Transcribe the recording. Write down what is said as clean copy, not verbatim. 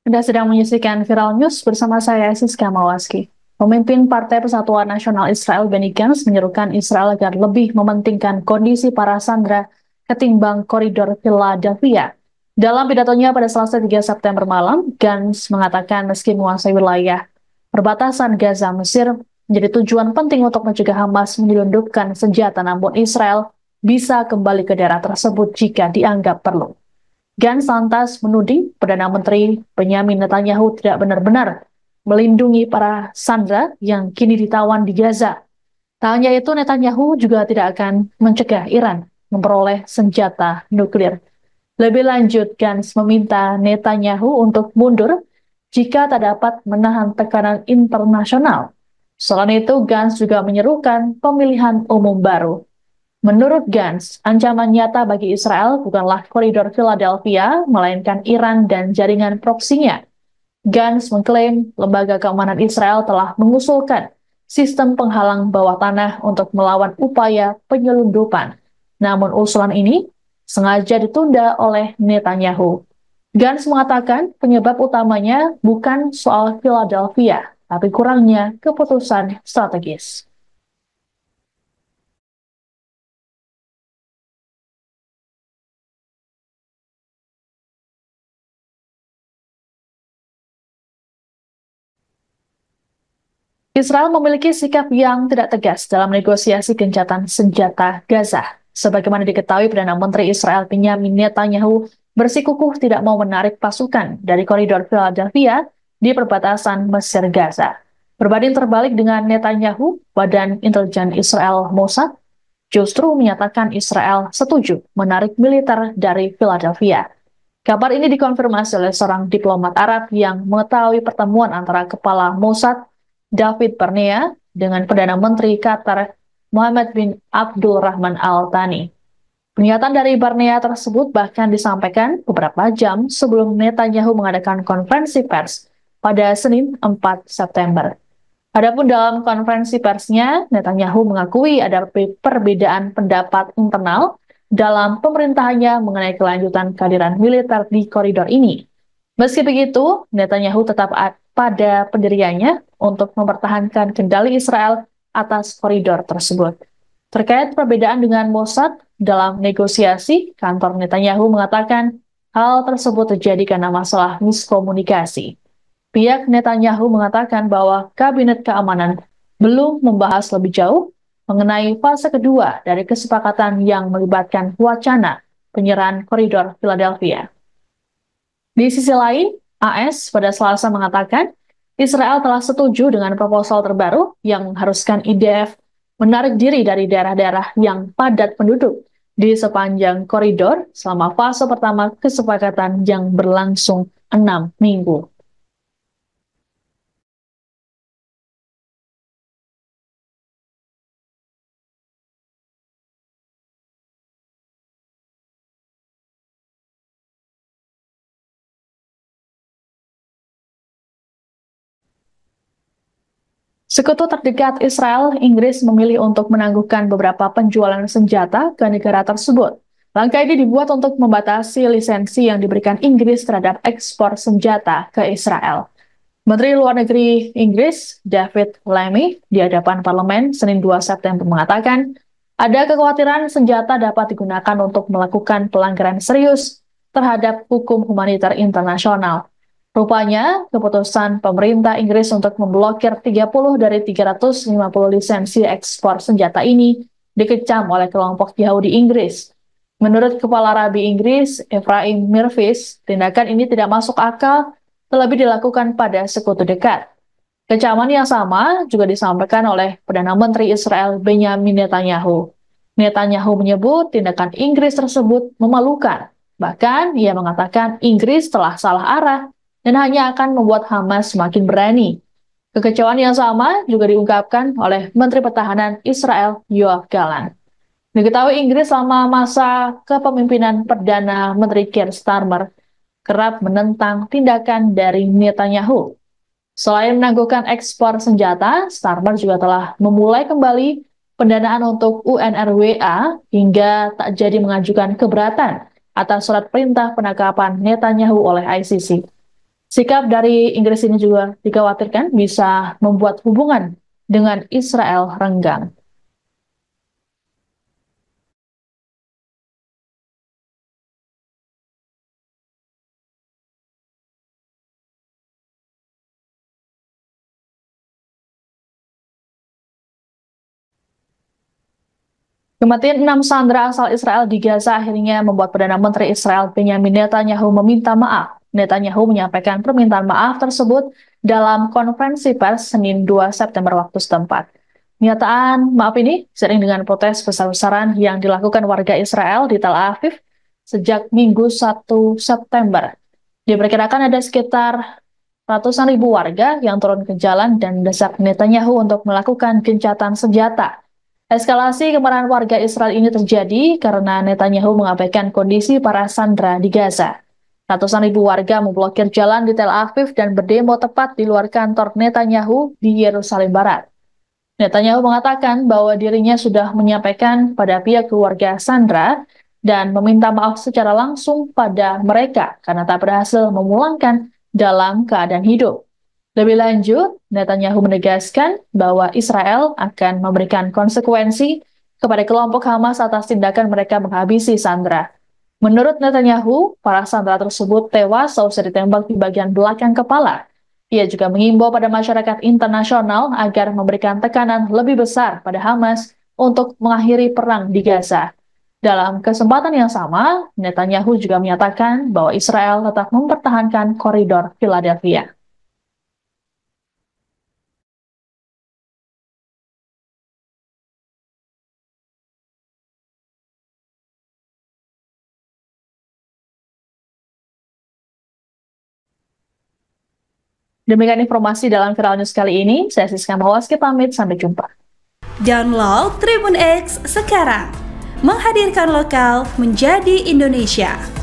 Anda sedang menyaksikan Viral News bersama saya, Siska Mawaski. Pemimpin Partai Persatuan Nasional Israel Benny Gantz menyerukan Israel agar lebih mementingkan kondisi para sandera ketimbang koridor Philadelphia. Dalam pidatonya pada Selasa 3 September malam, Gantz mengatakan meski menguasai wilayah perbatasan Gaza Mesir menjadi tujuan penting untuk mencegah Hamas menyelundupkan senjata, namun Israel bisa kembali ke daerah tersebut jika dianggap perlu. Gantz lantas menuding Perdana Menteri Benyamin Netanyahu tidak benar-benar melindungi para sandera yang kini ditawan di Gaza. Tak hanya itu, Netanyahu juga tidak akan mencegah Iran memperoleh senjata nuklir. Lebih lanjut, Gantz meminta Netanyahu untuk mundur jika tak dapat menahan tekanan internasional. Selain itu, Gantz juga menyerukan pemilihan umum baru. Menurut Gantz, ancaman nyata bagi Israel bukanlah koridor Philadelphia, melainkan Iran dan jaringan proksinya. Gantz mengklaim lembaga keamanan Israel telah mengusulkan sistem penghalang bawah tanah untuk melawan upaya penyelundupan. Namun usulan ini sengaja ditunda oleh Netanyahu. Gantz mengatakan penyebab utamanya bukan soal Philadelphia, tapi kurangnya keputusan strategis. Israel memiliki sikap yang tidak tegas dalam negosiasi gencatan senjata Gaza. Sebagaimana diketahui, Perdana Menteri Israel Benyamin Netanyahu bersikukuh tidak mau menarik pasukan dari koridor Philadelphia di perbatasan Mesir-Gaza. Berbanding terbalik dengan Netanyahu, Badan Intelijen Israel Mossad justru menyatakan Israel setuju menarik militer dari Philadelphia. Kabar ini dikonfirmasi oleh seorang diplomat Arab yang mengetahui pertemuan antara Kepala Mossad David Barnea dengan Perdana Menteri Qatar Mohammed bin Abdul Rahman Al Thani. Pernyataan dari Barnea tersebut bahkan disampaikan beberapa jam sebelum Netanyahu mengadakan konferensi pers pada Senin 4 September. Adapun dalam konferensi persnya, Netanyahu mengakui ada perbedaan pendapat internal dalam pemerintahannya mengenai kelanjutan kehadiran militer di koridor ini. Meski begitu, Netanyahu tetap pada pendiriannya untuk mempertahankan kendali Israel atas koridor tersebut. Terkait perbedaan dengan Mossad dalam negosiasi, kantor Netanyahu mengatakan hal tersebut terjadi karena masalah miskomunikasi. Pihak Netanyahu mengatakan bahwa Kabinet Keamanan belum membahas lebih jauh mengenai fase kedua dari kesepakatan yang melibatkan wacana penyerahan koridor Philadelphia. Di sisi lain, AS pada Selasa mengatakan Israel telah setuju dengan proposal terbaru yang mengharuskan IDF menarik diri dari daerah-daerah yang padat penduduk di sepanjang koridor selama fase pertama kesepakatan yang berlangsung 6 minggu. Sekutu terdekat Israel, Inggris memilih untuk menangguhkan beberapa penjualan senjata ke negara tersebut. Langkah ini dibuat untuk membatasi lisensi yang diberikan Inggris terhadap ekspor senjata ke Israel. Menteri Luar Negeri Inggris, David Lammy, di hadapan parlemen Senin 2 September mengatakan, ada kekhawatiran senjata dapat digunakan untuk melakukan pelanggaran serius terhadap hukum humaniter internasional. Rupanya, keputusan pemerintah Inggris untuk memblokir 30 dari 350 lisensi ekspor senjata ini dikecam oleh kelompok Yahudi Inggris. Menurut Kepala Rabi Inggris, Ephraim Mirvis, tindakan ini tidak masuk akal, terlebih dilakukan pada sekutu dekat. Kecaman yang sama juga disampaikan oleh Perdana Menteri Israel Benyamin Netanyahu. Netanyahu menyebut tindakan Inggris tersebut memalukan. Bahkan, ia mengatakan Inggris telah salah arah dan hanya akan membuat Hamas semakin berani. Kekecewaan yang sama juga diungkapkan oleh Menteri Pertahanan Israel Yoav Gallant. Diketahui Inggris selama masa kepemimpinan Perdana Menteri Keir Starmer kerap menentang tindakan dari Netanyahu. Selain menangguhkan ekspor senjata, Starmer juga telah memulai kembali pendanaan untuk UNRWA hingga tak jadi mengajukan keberatan atas surat perintah penangkapan Netanyahu oleh ICC. Sikap dari Inggris ini juga dikhawatirkan bisa membuat hubungan dengan Israel renggang. Kematian 6 sandera asal Israel di Gaza akhirnya membuat Perdana Menteri Israel Benjamin Netanyahu meminta maaf. Netanyahu menyampaikan permintaan maaf tersebut dalam konferensi pers Senin 2 September waktu setempat. Pernyataan maaf ini sering dengan protes besar-besaran yang dilakukan warga Israel di Tel Aviv sejak Minggu 1 September. Diperkirakan ada sekitar ratusan ribu warga yang turun ke jalan dan mendesak Netanyahu untuk melakukan gencatan senjata. Eskalasi kemarahan warga Israel ini terjadi karena Netanyahu mengabaikan kondisi para sandera di Gaza. Ratusan ribu warga memblokir jalan di Tel Aviv dan berdemo tepat di luar kantor Netanyahu di Yerusalem Barat. Netanyahu mengatakan bahwa dirinya sudah menyampaikan pada pihak keluarga sandera dan meminta maaf secara langsung pada mereka karena tak berhasil memulangkan dalam keadaan hidup. Lebih lanjut, Netanyahu menegaskan bahwa Israel akan memberikan konsekuensi kepada kelompok Hamas atas tindakan mereka menghabisi sandera. Menurut Netanyahu, para sandera tersebut tewas seusai ditembak di bagian belakang kepala. Ia juga mengimbau pada masyarakat internasional agar memberikan tekanan lebih besar pada Hamas untuk mengakhiri perang di Gaza. Dalam kesempatan yang sama, Netanyahu juga menyatakan bahwa Israel tetap mempertahankan koridor Philadelphia. Demikian informasi dalam Viral News kali ini. Saya Siska Mawaski pamit, sampai jumpa. Download Tribun X sekarang. Menghadirkan lokal menjadi Indonesia.